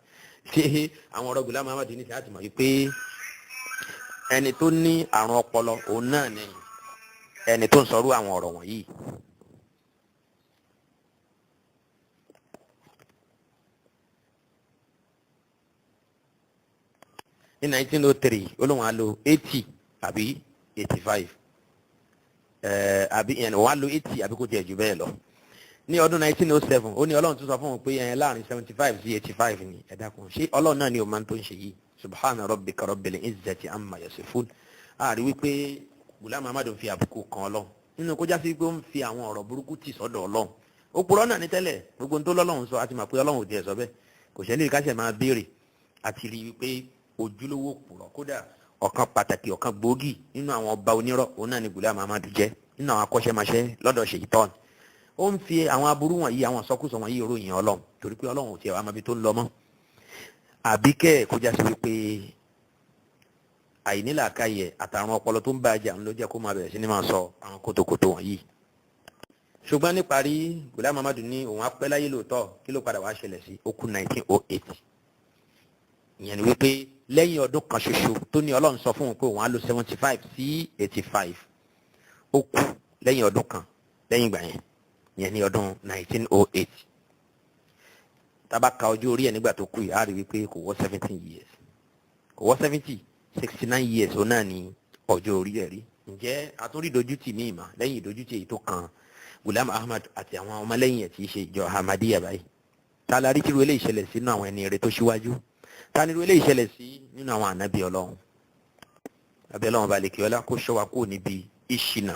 ṣé àwọn ọ̀rọ̀ Ghulam Ahmad ní ti àti mọ̀ wípé ẹni tó ní àrùn ọpọlọ òun náà ni ẹni tó ń sọrú àwọn ọ̀rọ̀ wọ̀nyí. ní 1903 olóhùn á lo 80 àbí 85 àbí wọ́n á lo 80 àbí kò tiẹ̀ jù bẹ́ẹ̀ lọ. ní ọdún 1907 ó ní Ọlọ́run tún sọ fún un pé láàrin 75 sí 85 ni ẹ dákun ṣé Ọlọ́run náà ni o máa ń tó ń ṣe yìí. subhana rabbika rabbil izzati amma yasifun. a rí wípé Ghulam Ahmad ń fi àbùkù kan Ọlọ́run nínú kó jásí pé ó ń fi àwọn ọ̀rọ̀ burúkú tì sọ́dọ̀ Ọlọ́run. ó purọ́ náà ní tẹ́lẹ̀ gbogbo tó lọ́lọ́run sọ àti mà pé Ọlọ́run ò tiẹ̀ sọ bẹ́ẹ̀ kò ṣẹlẹ̀ káṣẹ̀ máa béèrè àti rí wípé ojúlówó purọ́ kódà ọ̀kan pàtàkì ọ̀kan gbòógì nínú àwọn ọba onírọ́ òun náà ni Ghulam Ahmad jẹ́ nínú àwọn akọ́ṣẹ́mọṣẹ́ lọ́dọ̀ Ṣèyítánì. ó ń fi àwọn aburú wọ̀nyí àwọn sọkúsọ wọ̀nyí ròyìn Ọlọ́run torí pé Ọlọ́run ò tiẹ̀ wá mọbi tó ń lọ mọ́. àbíkẹ́ kó já sí wípé àìnílàákàyè àtàrùn ọpọlọ tó ń bá ajá ń ló jẹ́ kó máa bẹ̀rẹ̀ sí ní máa sọ àwọn kótókótó wọ̀nyí. ṣùgbọ́n níparí Ghulam Ahmad ní òun á pẹ́ láyé lóòótọ́ kí ló padà wá ṣẹlẹ̀ sí ó kú 1908. ìyẹn ni wípé lẹ́yìn ọdún kan ṣoṣo tó ní Ọlọ́run sọ fún un pé òun á lo 75 sí 85 ó kú lẹ́yìn ọdún kan lẹ́yìn ìgbà yẹn ìyẹn ní ọdún 1908. tábà ka ọjọ́ orí ẹ̀ nígbà tó kú yìí á rí wípé kò wọ́ 17 years kò wọ́ 70 69 years ó náà ní ọjọ́ orí ẹ̀ rí. ǹjẹ́ àtúndì ìdójútì míì mà lẹ́yìn ìdójútì èyí tó kan Ghulam Ahmad àti àwọn ọmọlẹ́yìn ẹ̀ tí í ṣe ìjọ Ahmadiyya báyìí? ta la rí tírú eléyìí ṣẹlẹ̀ sínú àwọn ẹni rere tó ṣíwájú? ta ni irú eléyìí ṣẹlẹ̀ sí nínú àwọn ànábì Ọlọ́run? àbí Ọlọ́run bá lè kí ọlá kó ṣọ́ wa kúrò níbi ìṣìnà.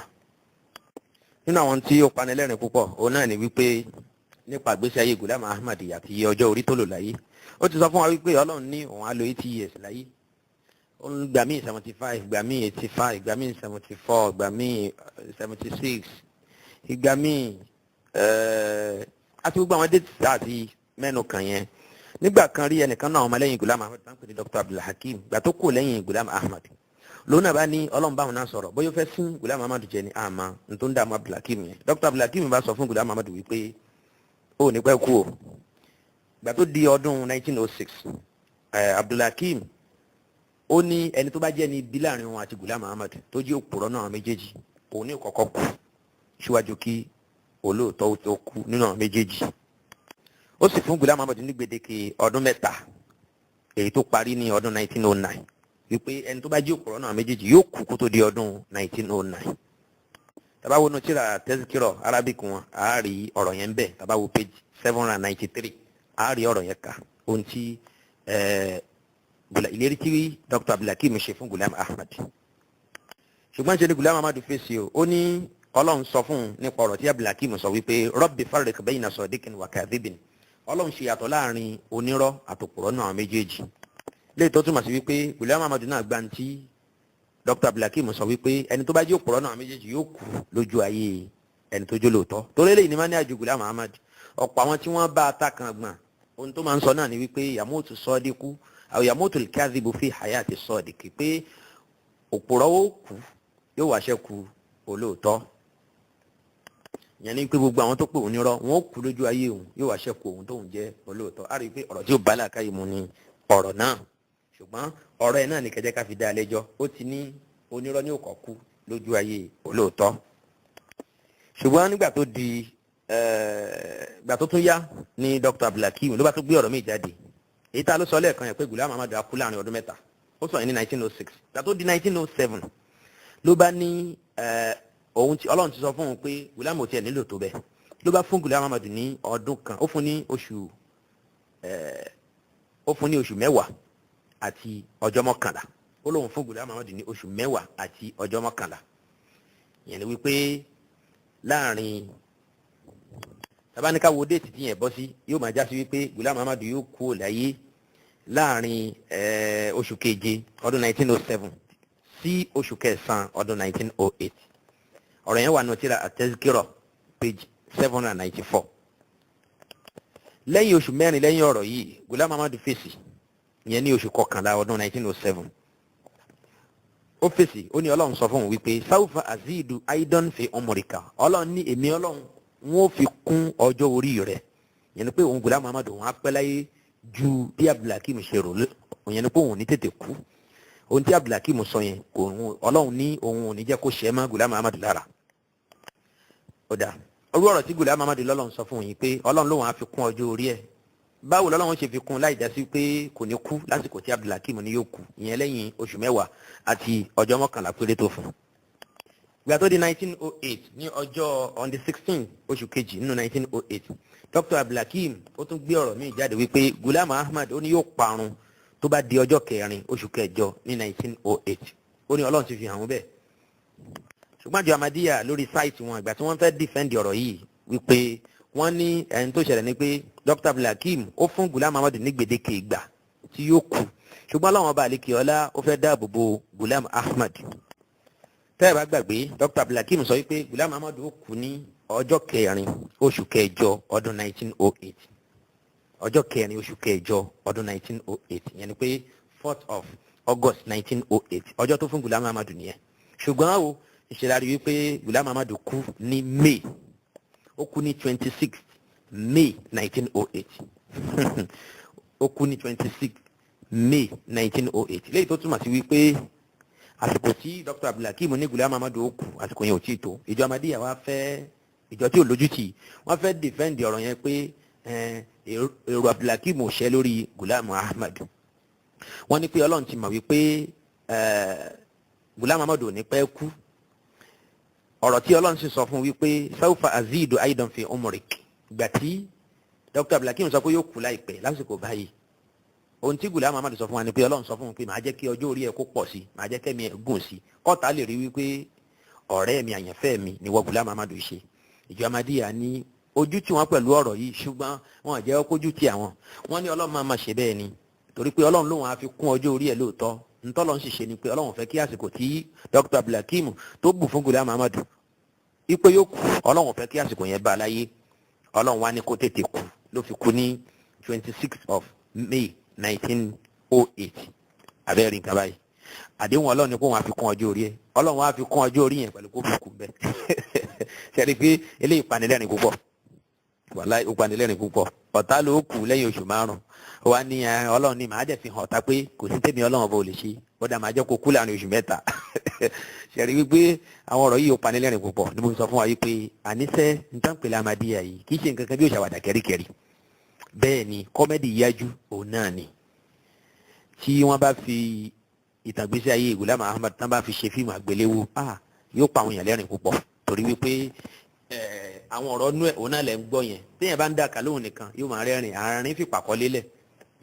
nínú àwọn tí ó panilẹ́rìn púpọ̀ òun náà ni wípé nípa ìgbésí ayé Ghulam Ahmad àti ọjọ́ orí tó lò láyé. ó ti sọ fún wa wípé Ọlọ́run ní òun á lo 80 years láyé. ó ń gbà míì 75 gbà míì 85 gbà míì 74 gbà míì 76 ìgbà míì àti gbogbo àwọn déètì àti mẹ́nu kàn yẹn. nígbà kan rí ẹnìkan náà ọmọlẹ́yìn Ghulam Ahmad tán pè ní Dr. Abdulhakeem gbà tó kù lẹ́yìn Ghulam Ahmad lónà bá ní ọlọ́run báwọn náà sọ̀rọ̀ bóyá ó fẹ́ fún Ghulam Ahmad jẹ ní àmà tó ń dààmú Abdulhakeem yẹn Dr. Abdulhakeem bá sọ fún Ghulam Ahmad wípé ó ní pẹ́ kú o ìgbà tó di ọdún 1906 Abdulhakeem ó ní ẹni tó bá jẹ́ ní ibi láàrin wọn àti Ghulam Ahmad tó jẹ́ òpùrọ́ náà méjèèjì òun ní kọ́kọ́ kú síwájú kí olóòótọ́ tó kú nínú àwọn méjèèjì ó sì fún Ghulam Ahmad ní gbèdéke ọdún mẹ́ta èyí tó parí ní ọdún 1909 wípé ẹni tó bá jẹ́ òpùrọ́ náà méjèèjì yóò kú kó tó di ọdún 1909 tàbá wo nùtírà tẹ́síkírọ̀ Arabic wọn àárí ọ̀rọ̀ yẹn bẹ́ẹ̀ tàbá wo page 793 àárí ọ̀rọ̀ yẹn kà ohun tí ìlérí tí Dr. Abdulhakeem ṣe fún Ghulam Ahmad ṣùgbọ́n ṣe ni Ghulam Ahmad fèsì o ó ní ọlọ́run sọ fún un nípa ọ̀rọ̀ tí Abdulhakeem sọ wípé Rabbi farriq bayna sadiqin wa kadhibin ọlọ́run ṣe yàtọ̀ láàrin onírọ́ àtòpùrọ́ náà méjèèjì léè tó túmọ̀ sí wípé Ghulam Ahmad náà gbá ní tí Dr. Abdulhakeem sọ wípé ẹni tó bá jẹ́ òpùrọ́ náà méjèèjì yóò kú lójú ayé ẹni tó jẹ́ lóòótọ́ torí eléyìí ni máa ní àjò Ghulam Ahmad ọ̀pọ̀ àwọn tí wọ́n bá ata kan gbọ̀n ohun tó máa ń sọ náà ni wípé yamutu sadiqu aw yamutu al-kadhibu fi hayati sadiqi pé òpùrọ́ ó kú yóò wá ṣẹ́kù olóòótọ́ ìyẹn ni pé gbogbo àwọn tó pè òun nírọ́ wọn ó kú lójú ayé òun yóò wá ṣẹ́kù òun tóun jẹ́ olóòótọ́ á rí i pé ọ̀rọ̀ tí ó bá làákàyè mu ni ọ̀rọ̀ náà ṣùgbọ́n ọ̀rọ̀ ẹ̀ náà ní kẹjẹ́ ká fi dá lẹ́jọ́ ó ti ní onírọ́ ní òkọ̀ kú lójú ayé olóòótọ́ ṣùgbọ́n nígbà tó di ìgbà tó tún yá ní Dr. Abdulhakeem ló bá tún gbé ọ̀rọ̀ míì jáde èyí tá ló sọ lẹ́ẹ̀kan yẹn pé Ghulam Ahmad kú láàrin ọdún mẹ́ta ó sọ yẹn ní 1906 ìgbà tó di 1907 ló bá ní òun tí Ọlọ́run ti sọ fún òun pé Ghulam ò tiẹ̀ nílò tó bẹ́ẹ̀ ló bá fún Ghulam Ahmad ní ọdún kan ó fún ní oṣù mẹ́wàá àti ọjọ́ mọ́kànlá ó lóun fún Ghulam Ahmad ní oṣù mẹ́wàá àti ọjọ́ mọ́kànlá ìyẹn ni wípé láàrin tabaníkà wo déètì tí yẹn bọ́ sí yóò máa já sí wípé Ghulam Ahmad yóò kú láyé láàrin oṣù keje ọdún 1907 sí oṣù kẹsàn-án ọdún 1908 ọ̀rọ̀ yẹn wà ní tírà at-Tazkira page 794 lẹ́yìn oṣù mẹ́rin lẹ́yìn ọ̀rọ̀ yìí Ghulam Ahmad fèsì ìyẹn ní oṣù kọkànlá ọdún 1907 ó fèsì ó ní Ọlọ́run sọ fún òun wípé sawfa azidu aidan fi umrika Ọlọ́run ní èmi Ọlọ́run wọn ò fi kún ọjọ́ orí rẹ̀ ìyẹn ni pé òun Ghulam Ahmad òun á pẹ́ láyé ju bí Abdulhakeem ṣe rò ìyẹn ni pé òun ní tètè kú ohun tí Abdulhakeem sọ yẹn Ọlọ́run ní òun ò ní jẹ́ kó ṣẹ́ mọ́ Ghulam Ahmad lára ọ̀dà orú ọ̀rọ̀ tí Ghulam Ahmad lọ́lọ́run sọ fún yín pé Ọlọ́run lòun á fi kún ọjọ́ orí ẹ̀ báwo lọ́lọ́run ṣe fi kún láì já sí pé kò ní kú lásìkò tí Abdulhakeem ní yóò kú ìyẹn lẹ́yìn oṣù mẹ́wàá àti ọjọ́ mọ́kànlá péré tó fún ìgbà tó di 1908 ní ọjọ́ on the 16th oṣù kejì nínú 1908 Dr. Abdulhakeem ó tún gbé ọ̀rọ̀ míì jáde wípé Ghulam Ahmad ó ní yóò parun tó bá di ọjọ́ kẹrin oṣù kẹjọ ní 1908 ó ní Ọlọ́run ti fi hàn wọ́n bẹ́ẹ̀ ṣùgbọ́n àjọ Ahmadiyya lórí sáìtì wọn ìgbà tí wọ́n fẹ́ dìfẹ́ǹdì ọ̀rọ̀ yìí wípé wọ́n ní ẹni tó ṣẹlẹ̀ ni pé Dr. Abdulhakeem ó fún Ghulam Ahmad ní gbèdéke ìgbà tí yóò kú ṣùgbọ́n Ọlọ́run ọba àlekè ọlá ó fẹ́ dáàbò bo Ghulam Ahmad tẹ́ ẹ bá gbàgbé Dr. Abdulhakeem sọ wípé Ghulam Ahmad ó kú ní ọjọ́ kẹrin oṣù kẹjọ ọdún 1908 ọjọ́ kẹrin oṣù kẹjọ ọdún 1908 yẹn ni pé 4th of August 1908 ọjọ́ tó fún Ghulam Ahmad nìyẹn ṣùgbọ́n o ìṣẹ̀lárí wípé Ghulam Ahmad kú ní May ó kú ní 26 May 1908 ó kú ní 26 May 1908 léyìí tó túmọ̀ sí wípé àsìkò tí Dr. Abdulhakeem ní Ghulam Ahmad ó kú àsìkò yẹn ò tí ì tó ìjọ Ahmadiyya wá fẹ́ ìjọ tí ò lójútì wọ́n fẹ́ dìfẹ́ǹdì ọ̀rọ̀ yẹn pé èrò Abdulhakeem ò ṣẹ́ lórí Ghulam Ahmad wọ́n ní pé Ọlọ́run ti mọ̀ wípé Ghulam Ahmad ò ní pẹ́ kú ọ̀rọ̀ tí Ọlọ́run sì sọ fún wípé sawfa azidu aidan fi umrik ìgbà tí Dr. Abdulhakeem sọ pé yóò kú láìpẹ́ lásìkò báyìí ohun tí Ghulam Ahmad sọ fún wa ni pé Ọlọ́run sọ fún un pé màá jẹ́ kí ọjọ́ orí ẹ̀ kó pọ̀ sí màá jẹ́ kẹ́mi ẹ̀ gùn sí kọ́ta lè rí wípé ọ̀rẹ́ mi àyànfẹ́ mi ni wọ́n Ghulam Ahmad ṣe ìjọ Ahmadiyya ní ojú tí wọ́n pẹ̀lú ọ̀rọ̀ yìí ṣùgbọ́n wọn jẹ́ kójú tí àwọn wọ́n ní Ọlọ́run máa ṣe bẹ́ẹ̀ ni torí pé Ọlọ́run lòun á fi kún ọjọ́ orí ẹ̀ lóòótọ́ ntọ́lọ́run sì ṣe ni pé Ọlọ́run fẹ́ kí àsìkò tí Dr. Abdulhakeem tó bù fún Ghulam Ahmad ipe yóò kú Ọlọ́run fẹ́ kí àsìkò yẹn bá a láyé Ọlọ́run wá ní kó tètè kú ló fi kú ní 26th of May 1908 abẹ́rẹ́ nǹkan báyìí àdéhùn ọlọ́run ni kó wọn á fi kún ọjọ́ orí ẹ̀ ọlọ́run á fi kún ọjọ́ orí yẹn pẹ̀lú kó bùkún bẹ́ẹ̀ ṣẹ́ni pé eléyìí panilẹ́rìn púpọ̀ wàláhì ó panilẹ́rìn púpọ̀ ọ̀tá ló kù lẹ́yìn oṣù 5 wa ní ọlọ́run ní màá dẹ̀ fi hàn ọ̀tá pé kò sí tèmi ọlọ́run bó lè ṣe ó dà máa jẹ́ kó kú láàrin oṣù 3 ṣẹ̀rí wípé àwọn ọ̀rọ̀ yìí ó panilẹ́rìn púpọ̀ ní mo sọ fún wa yìí pé àníṣe nǹkan pèlè Ahmadiyya yìí kì í ṣe nǹkan kan bí òṣàwàdà kẹ́ríkẹ́rí bẹ́ẹ̀ ni kọ́mẹ́dì yájú òun náà ni tí wọ́n bá fi ìtàgbésí ayé Ghulam Ahmad tán bá fi ṣe fíìmù àgbéléwò yóò pa àwọn èèyàn lẹ́rìn púpọ̀ torí wípé àwọn ọ̀rọ̀ nú ẹ̀ òun náà lẹ̀ ń gbọ́ yẹn téèyàn bá ń dà kálóhùn nìkan yóò máa rẹ́rìn àárín fìpàkọ́ lélẹ̀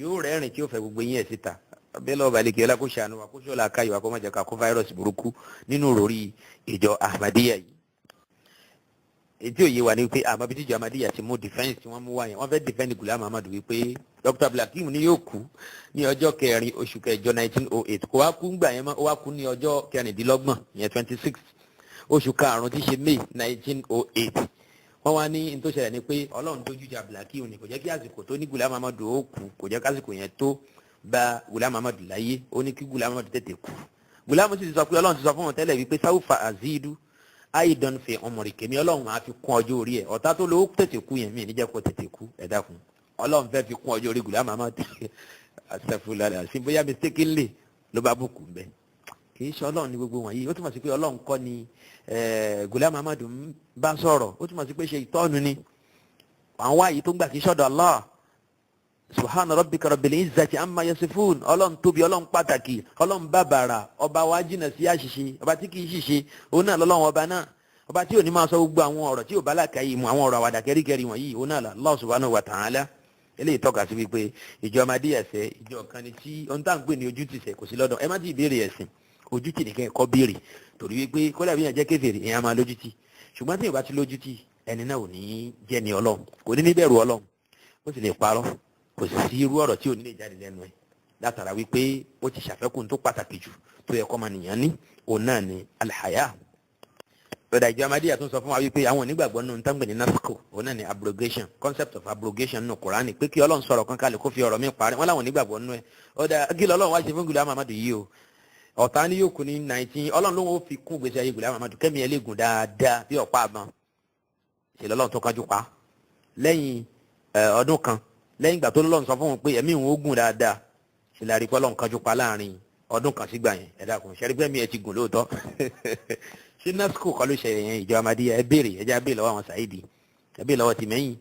yóò rẹ́rìn tí yóò fẹ́ gbogbo yín ẹ̀ síta abẹ́lẹ́ ọba àlekè ọlá kó ṣàánú wa kó ṣọ́la káyọ̀ wa kó má jẹ́ ká kó fáírọ̀sì burúkú nínú òròrí ìjọ Ahmadiyya yìí ètí òye wa ni wípé àmọ́ bí tíjọ Ahmadiyya ti mú defence tí wọ́n mú wá yẹn wọ́n fẹ́ defend Ghulam Ahmad wípé Dr. Blakim ni yóò kú ní ọjọ́ 4 oṣù kẹjọ 1908 kò wá kú ńgbà yẹn mọ́ ó wá kú ní ọjọ́ 26 yẹn 26 oṣù karùn-ún tí ṣe May 1908 wọ́n wá ní tó ṣẹlẹ̀ ni pé ọlọ́run tó jújà Blakim ni kò jẹ́ kí àsìkò tó ní Ghulam Ahmad ó kú kò jẹ́ kásìkò yẹn tó bá Ghulam Ahmad láyé ó ní kí Ghulam Ahmad tètè kú Ghulam sì ti sọ pé ọlọ́run ti sọ fún wọn tẹ́lẹ̀ wípé sáwùfà azidu aidan fi umri kèmí ọlọ́run máa fi kún ọjọ́ orí ẹ̀ ọ̀tá tó lówó tètè kú yẹn mí níjẹ́ kó tètè kú ẹ dákun ọlọ́run fẹ́ fi kún ọjọ́ orí Ghulam Ahmad astaghfirullah àti bóyá mistakenly ló bá bùkún bẹ́ẹ̀ kì í ṣe ọlọ́run ní gbogbo wọ̀nyí ó túmọ̀ sí pé ọlọ́run kọ́ ni Ghulam Ahmad ń bá sọ̀rọ̀ ó túmọ̀ sí pé ṣe ìtọ́nu ni àwọn wáyé tó ń gbà kí sọ́dọ̀ Allah subhana rabbika rabbil izzati amma yasifun ọlọ́run tóbi ọlọ́run pàtàkì ọlọ́run bàbàrà ọba wa jìnnà sí àṣìṣe ọba tí kìí ṣìṣe òun náà lọ́lọ́run ọba náà ọba tí ò ní máa sọ gbogbo àwọn ọ̀rọ̀ tí ò bá làkàyè mu àwọn ọ̀rọ̀ àwàdà kẹ́ríkẹ́rí wọ̀nyí òun náà Allah subhanahu wa ta'ala eléyìí tọ́ka sí wípé ìjọ Ahmadiyya ẹ̀sẹ̀ ìjọ kan ni tí ohun tá à ń pè ní ojú tìṣẹ̀ kò sí lọ́dọ̀ ẹ má ti béèrè ẹ̀sìn ojú tì nìkan ẹ̀kọ́ béèrè torí wípé kódà bí yẹn jẹ́ kèfèrí èèyàn máa lójú tì ṣùgbọ́n tí yóò bá ti lójú tì ẹni náà ò ní jẹ́ ni ọlọ́run kò ní bẹ̀rù ọlọ́run ó sì lè parọ́ kò sì sí irú ọ̀rọ̀ tí ò ní lè jáde lẹ́nu ẹ̀ látara wípé ó ti ṣàfẹ́kùn tó pàtàkì jù tó yẹ kọ́ máa nìyàn ní òun náà ni alhaya. lọ́dà ìjọ Ahmadiyya tún sọ fún wa wípé àwọn onígbàgbọ́ nínú táǹgbẹ̀ ní nasco òun náà ni abrogation concept of abrogation nínú Kùránì pé kí ọlọ́run sọ̀rọ̀ kan kalẹ̀ kó fi ọ̀rọ̀ mi parí wọ́n láwọn onígbàgbọ́ nínú ẹ̀ ọ̀dà kí lọ́lọ́run wá ṣe fún Ghulam Ahmad yìí o ọ̀tá ni yóò kú ní 19 ọlọ́run ló ń fi kún gbèsè ayé Ghulam Ahmad kẹ́mi ẹ̀ lè gùn dáadáa bí ọ̀pá àbọ̀n ṣe lọ́lọ́run tó kájú pa lẹ́yìn ọdún kan lẹ́yìn ìgbà tó lọ́lọ́run sọ fún wọn pé ẹ̀mí òun ó gùn dáadáa ṣe la rí pé ọlọ́run kájú pa láàrin ọdún kan sígbà yẹn ẹ̀dá kan ṣe rí pé ẹ̀mí ẹ̀ ti gùn lóòótọ́ ṣé nasco kọ́ ló ṣe yẹn ìjọ Ahmadiyya ẹ béèrè ẹjá béèrè lọ́wọ́ àwọn Saidi ẹ béèrè lọ́wọ́ tìmẹ́yìn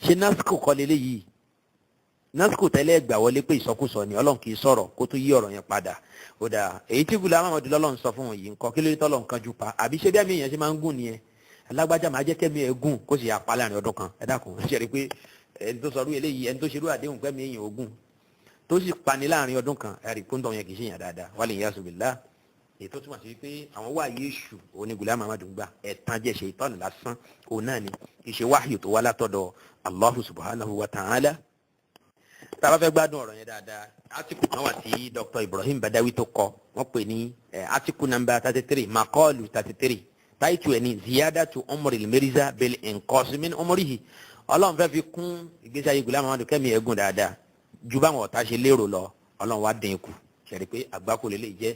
ṣé nasco kọ́ lélẹ́yìí nasco tẹ́lẹ̀ gbà wọlé pé ìsọkúsọ ni ọlọ́run kì í sọ̀rọ̀ kó tó yí ọ̀rọ̀ yẹn padà ó dà èyí tí Ghulam Ahmad lọ́lọ́run sọ fún wọn yìí nǹkan kí ló dé tọ́lọ́run kanjú pa àbí ṣé bí àmì èèyàn ṣe máa ń gùn nìyẹn alágbájá máa jẹ́ kẹ́mi ẹ̀ gùn kó sì yà pa láàrin ọdún kan ẹ dákun ṣe rí pé ẹni tó sọrú eléyìí ẹni tó ṣerú àdéhùn kẹ́mi èèyàn ogún tó sì pani láàrin ọdún kan ẹ̀rí kóńtọ̀ yẹn kì í ṣe yàn dáadáa wal iyazu billah èyí tó túmọ̀ sí pé àwọn wáyé èṣù òun ni Ghulam Ahmad ń gbà ẹ̀tàn jẹ́ ṣe ìtọ́nù lásán òun náà ni kì í ṣe wáhíù tó wá látọ̀dọ̀ Allahu subhanahu wa ta'ala. tá a bá fẹ́ gbádùn ọ̀rọ̀ yẹn dáadáa átíkù kan wà tí Dr. Ibrahim Badawi tó kọ wọ́n pè ní átíkù nọ́mbà 33 makọ́ọ̀lù 33 táìtù ẹ̀ ní ziyadatu umril mirza bil inqas min umrihi ọlọ́run fẹ́ fi kún ìgbésí ayé Ghulam Ahmad kẹ́mi ẹ̀gùn dáadáa ju báwọn ọ̀tá ṣe lérò lọ ọlọ́run wá dín kù ṣẹ̀rí pé àgbákò lè jẹ́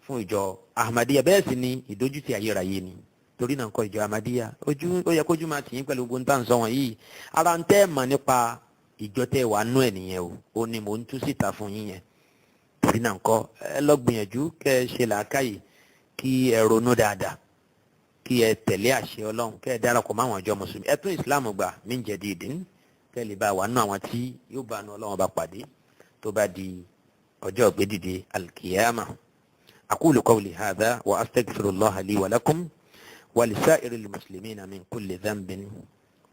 fún ìjọ Ahmadiyya bẹ́ẹ̀ sì ni ìdójútì ayérayé ni torí náà kọ́ ìjọ Ahmadiyya ojú ó yẹ kójú máa tì yín pẹ̀lú gbogbo nǹkan sọ wọ̀nyí ara ń tẹ́ mọ̀ nípa ìjọ tẹ́ wà nú ẹ̀ nìyẹn o ó ní mò ń tú síta fún yín yẹn torí náà kọ́ ẹ lọ gbìyànjú kẹ́ ẹ ṣe làákàyè kí ẹ ronú dáadáa kí ẹ tẹ̀lé àṣẹ ọlọ́run kẹ́ ẹ darapọ̀ mọ́ àwọn ọjọ́ mùsùlùmí ẹ tún ìsìláàmù gbà min jadidin kẹ́ ẹ lè bá wà nú àwọn tí yóò bá nu ọlọ́run bá pàdé tó bá di ọjọ́ ìgbédìde alkiyama. أقول قولي هذا وأستغفر الله لي ولكم ولسائر المسلمين من كل ذنب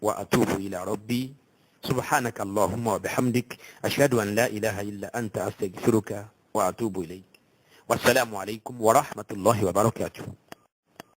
وأتوب إلى ربي سبحانك اللهم وبحمدك أشهد أن لا إله إلا أنت أستغفرك وأتوب إليك والسلام عليكم ورحمة الله وبركاته.